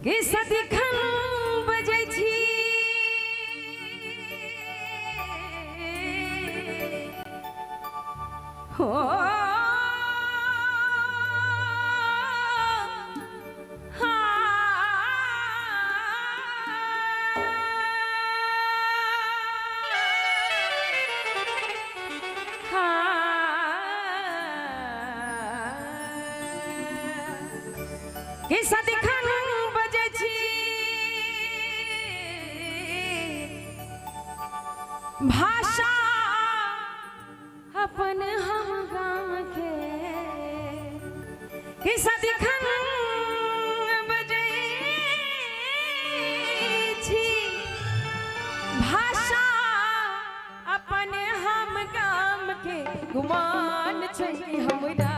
के सदिखन बजै छी हो के सदिखन बजै छी भाषा अपन हम गाम के सदिखन बजै छी भाषा अपन हम गाम के गुमान छै हमरा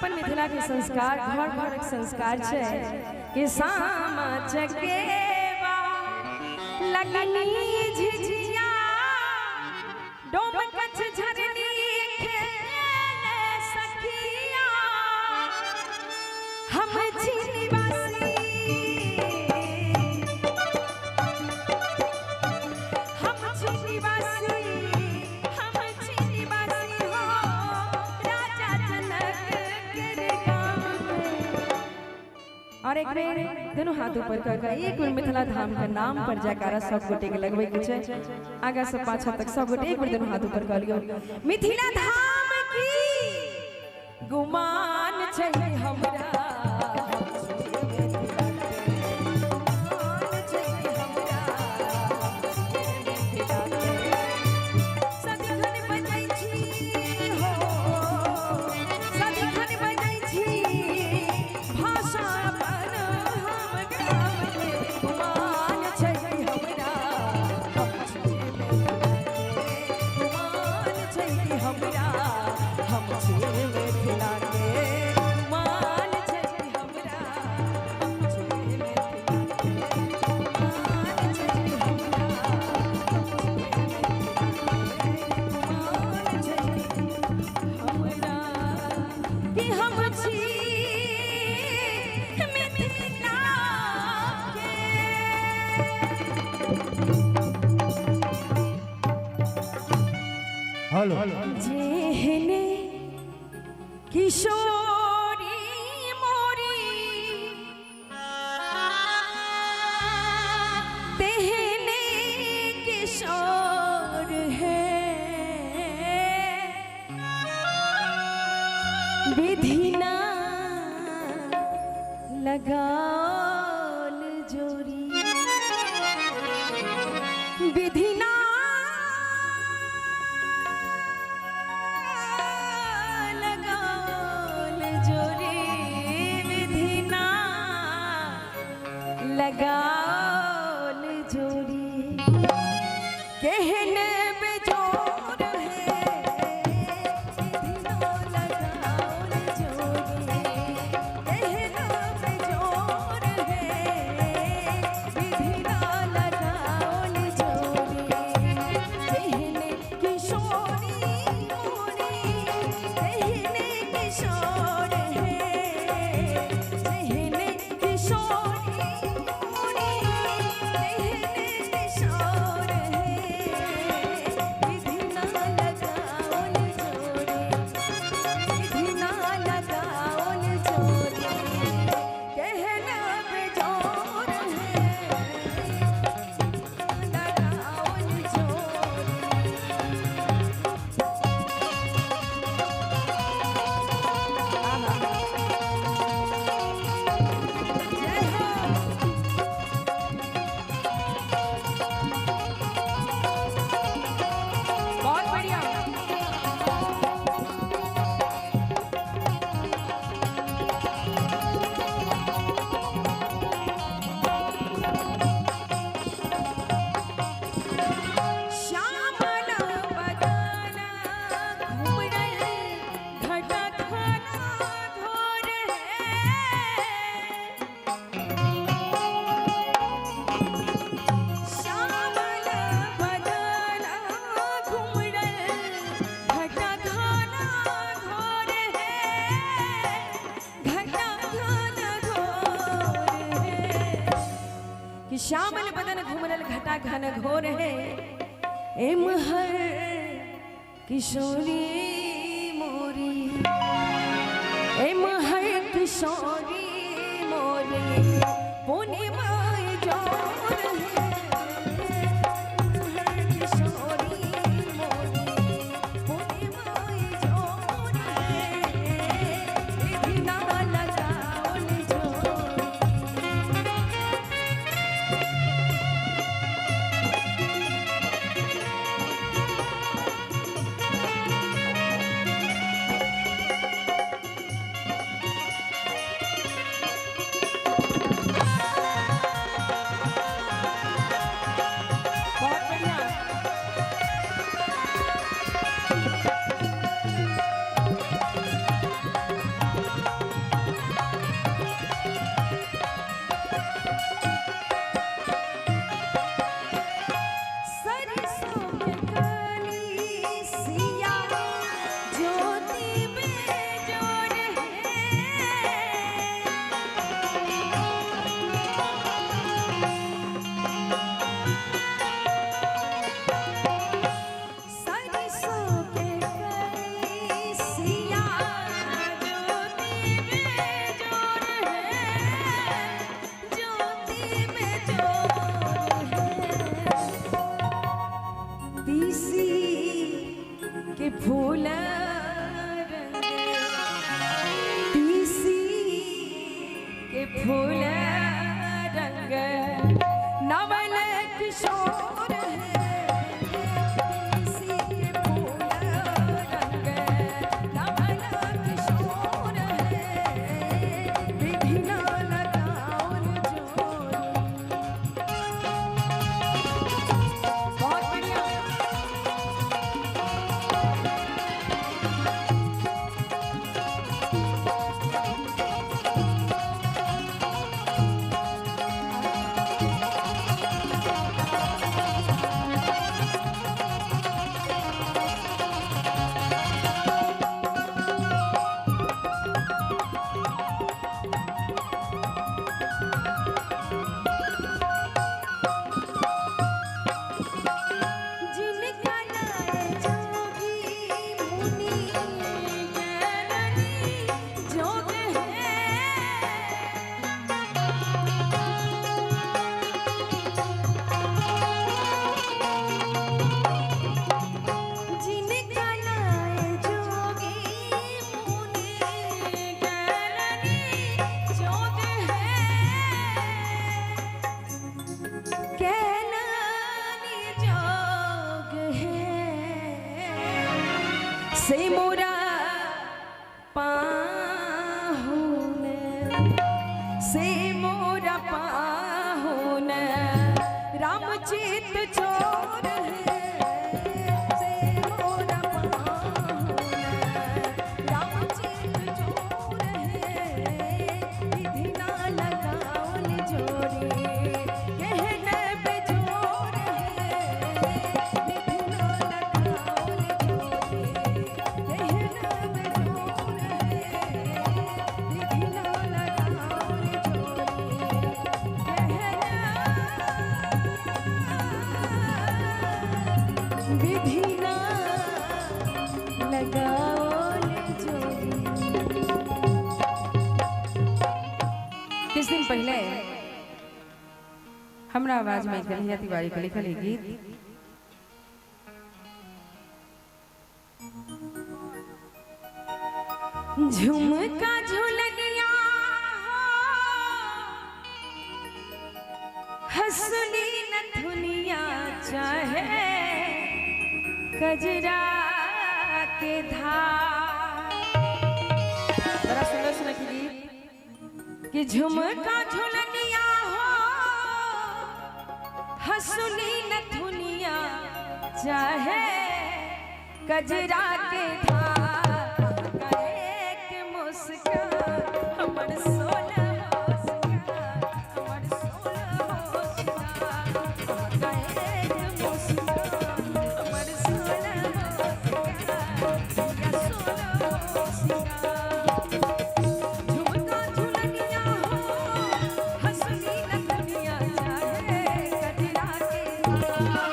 अपन मिथिला के संस्कार घर घर के संस्कार छे कि सामा चकेवा लगनी झिझिया डोम कछ झरनी खेले सखिया हम छिनिवासी और एक बेर दोनों हाथ ऊपर कर एक बेर मिथिला धाम के नाम पर जयकारा सब गोटे के लगवे के छे आगा से पाछा तक सब गोटे एक बेर दोनों हाथ ऊपर कर लियो मिथिला धाम की गुमान छे हमरा जेहने किशोरी मोरी तेहने किशोर है विधिना लगाल जोरी विधिना लगाल जोड़ी कहने बेजोर है विधिना लगाल जोड़ी कहने बेजोर है विधिना लगाल जोड़ी कहने किशोरी मोरी कहने किशोर है कहने किशोर श्यामल बदन घुमरल घटा घन घोर है एम हर किशोरी मोरी एम हर किशोरी मोरी पुनि माई जोर है हर किशोरी मोरी पुनि माई जोर है विधिना लगाल जोरी फूल रंग नवल किशोर है इसी के फूल रंग नवल किशोर है विधि न लगाउन जोरी। बहुत बढ़िया। जिनका नाम जोगी मुनि ज्ञानी जोग है जिनका नाम जोगी मुनि ज्ञानी जोग है कहलानी जोग है से मोरा पाहुन से मोरा पाहुन रामचित चोर है से मोरा पाहुन रामचित चोर है विधि ना लगाउन जोरी कहने पे जोर है विधि ना लगाउन जोरी कहने पे जोर है विधि ना लगाउन जोरी विधि ना लगाउन जोरी। कुछ दिन पहले हमरा आवाज में कन्हैया तिवारी के लिखल एक गीत झुमका झुलनिया हंसनी नथुनिया चाहे कजरा के धार। बड़ा सुंदर सुना की गीत कि झुमका झुलनिया हो हंसनी नथुनिया चाहे कजरा के धार करे के मुस्कान हमर सोना मुस्कान हमर सोना मुस्कान करे के मुस्कान हमर सोना मुस्कान या सोना मुस्कान। झुमका झुलनिया हो हंसनी नथुनिया चाहे कजरा के धार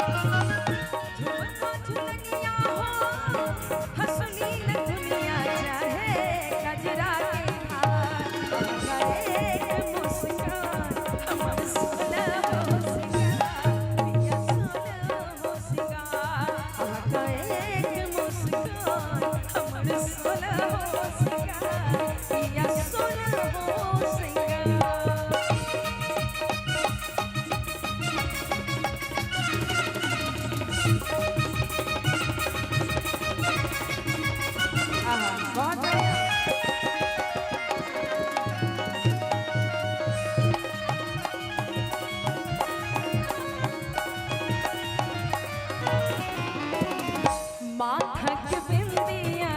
झुमका झुलनिया हो हंसनी नथुनिया चाहे कजरा के धार करे के मुस्कान हमर सोना मुस्कान या सोना मुस्कान करे के मुस्कान हमर सोना मुस्कान या सोना मुस्कान। बहुत बढ़िया। माथक बिंदिया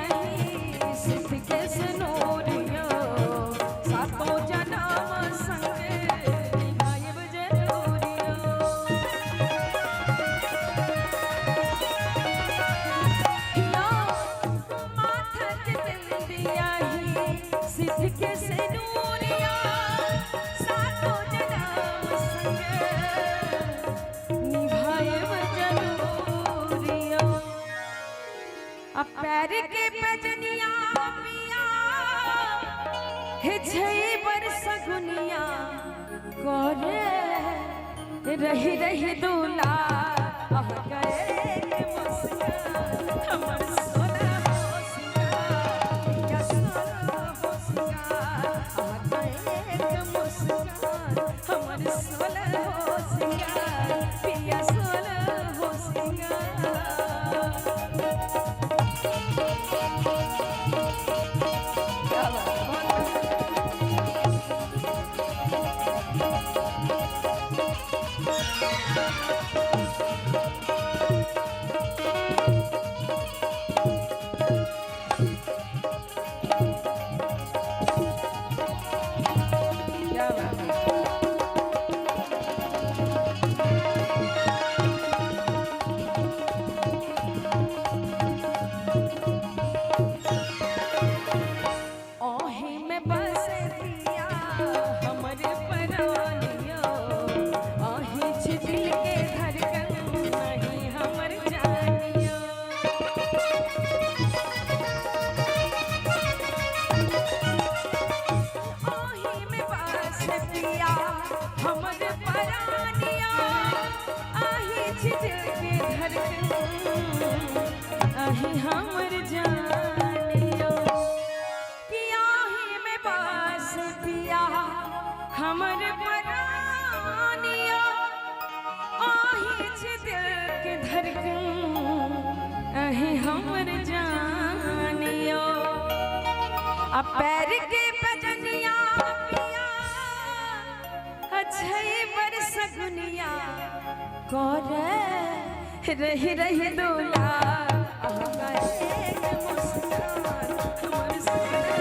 सिद्ध के सनोरियो सातों जन्म संग निभायब जरूरियो। माथक बिंदिया सिद्ध के सनोरियो सातों जन्म संग निभायब जरूरियो। अब पैर के बजनिया पिया हे छई बरस गुनिया करे रही रही दूला आह गए के मुस्कान हमर सोना मुस्कान या सोना मुस्कान आह गए के मुस्कान धड़कन आही हमर जानियो पिया ही में बस पिया हमर परानियो आही छे दिल के धड़कन आही हमर जानियो आ पैर के बजनिया पिया अच्छे बरसगुनिया करे रही रही दूल्हा आगा एक मुस्कान हमर सोना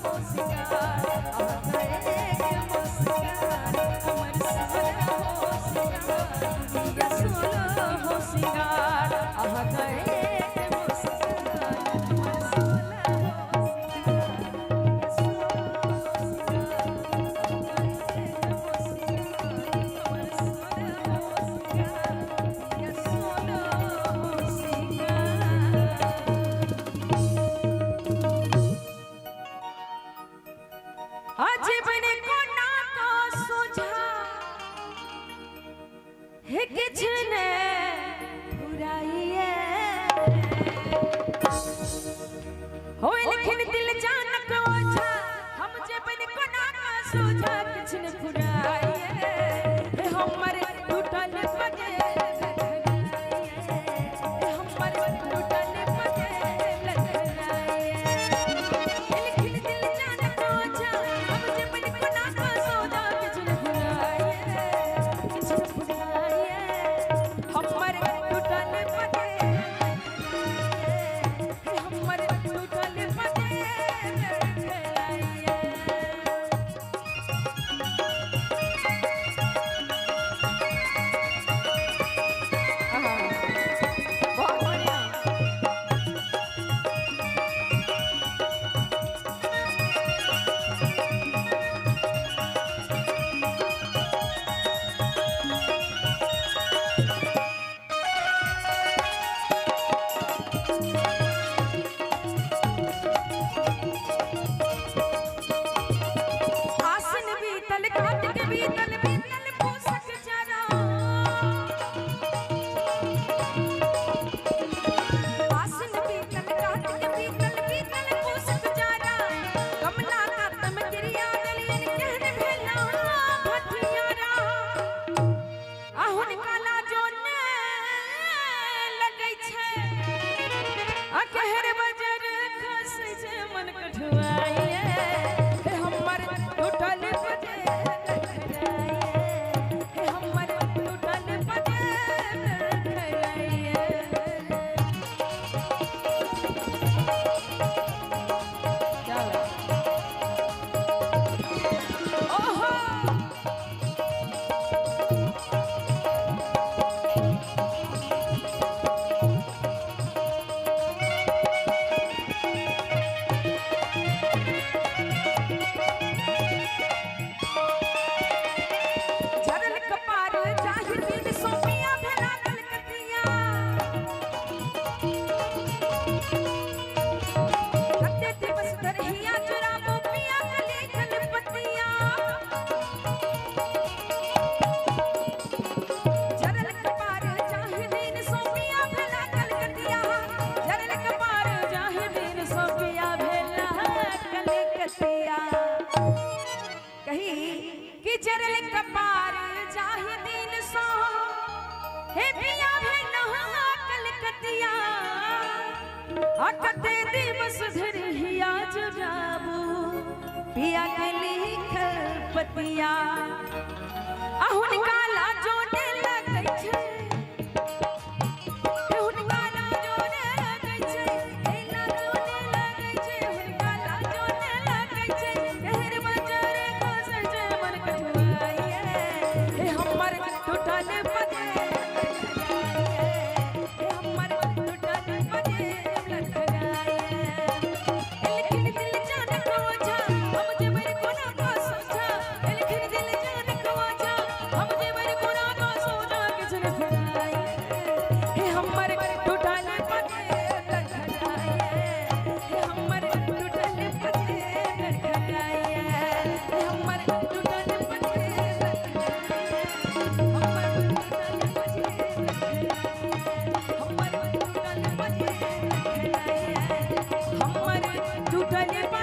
हो सिंगार आगा एक मुस्कान हमर सोना हो सिंगार या सोना हो सिंगार आगा एक मुस्कान हमर सोना हो बने को ना को सोझा है किछने बुराइए हो लेकिन दिल जान को ओझा हम जे बने को ना को सोझा किछने बुराइए हे हमर टूटल पगे अकते दिवस धरिया जुराबू पिया के लिखल पतिया अहुन काला जोड़े लगै छै अहुन काला जोड़े लगै छै एना जोड़े लगै छै अहुन काला जोड़े लगै छै कहर बजर को सजे मन कठुआइए हे हमर टूटल पगे हम टूटल